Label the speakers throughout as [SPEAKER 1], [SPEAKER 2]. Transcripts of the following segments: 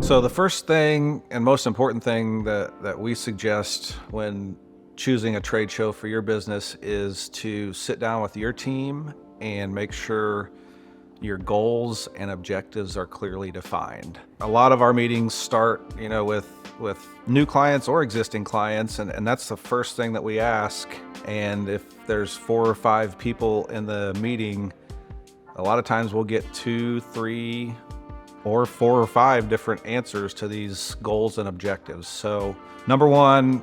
[SPEAKER 1] So the first thing and most important thing that we suggest when choosing a trade show for your business is to sit down with your team and make sure your goals and objectives are clearly defined. A lot of our meetings start, with new clients or existing clients, and that's the first thing that we ask. And if there's 4 or 5 people in the meeting, a lot of times we'll get 2, 3, or 4 or 5 different answers to these goals and objectives. So number one,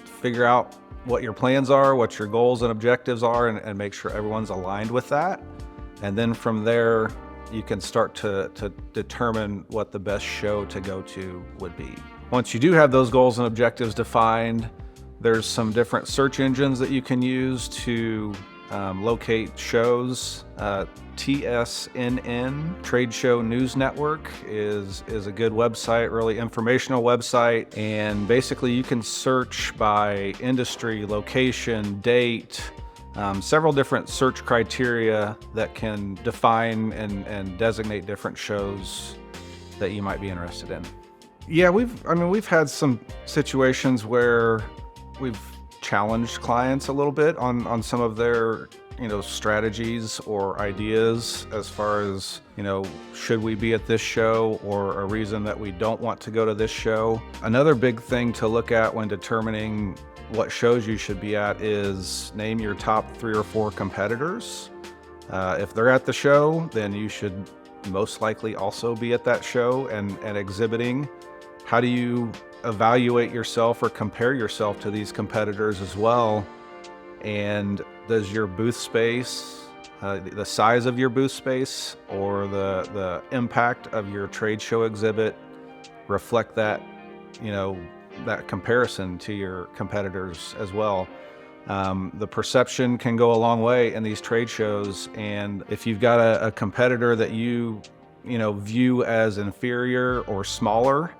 [SPEAKER 1] figure out what your plans are, what your goals and objectives are, and make sure everyone's aligned with that. And then from there, you can start to determine what the best show to go to would be. Once you do have those goals and objectives defined, there's some different search engines that you can use to locate shows. TSNN, Trade Show News Network, is a good website, really informational website. And basically you can search by industry, location, date, several different search criteria that can define and designate different shows that you might be interested in. Yeah, we've had some situations where we've challenged clients a little bit on some of their strategies or ideas as far as, should we be at this show, or a reason that we don't want to go to this show. Another big thing to look at when determining what shows you should be at is name your top 3 or 4 competitors. If they're at the show, then you should most likely also be at that show and exhibiting. How do you evaluate yourself or compare yourself to these competitors as well? And does your booth space, the size of your booth space, or the impact of your trade show exhibit reflect that, that comparison to your competitors as well? The perception can go a long way in these trade shows, and if you've got a competitor that you view as inferior or smaller,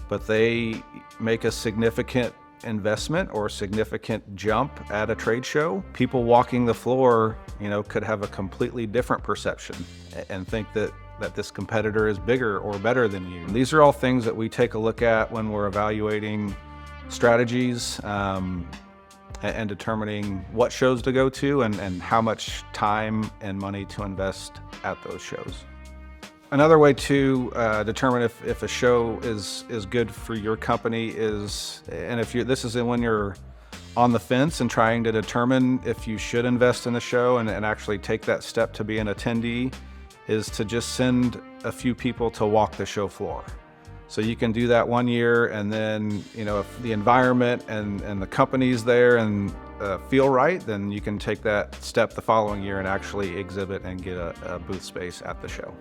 [SPEAKER 1] but they make a significant investment or significant jump at a trade show, people walking the floor, could have a completely different perception and think that this competitor is bigger or better than you. These are all things that we take a look at when we're evaluating strategies and determining what shows to go to and how much time and money to invest at those shows. Another way to determine if a show is good for your company is, and this is when you're on the fence and trying to determine if you should invest in the show and actually take that step to be an attendee, is to just send a few people to walk the show floor. So you can do that one year, and then if the environment and the company's there and feel right, then you can take that step the following year and actually exhibit and get a booth space at the show.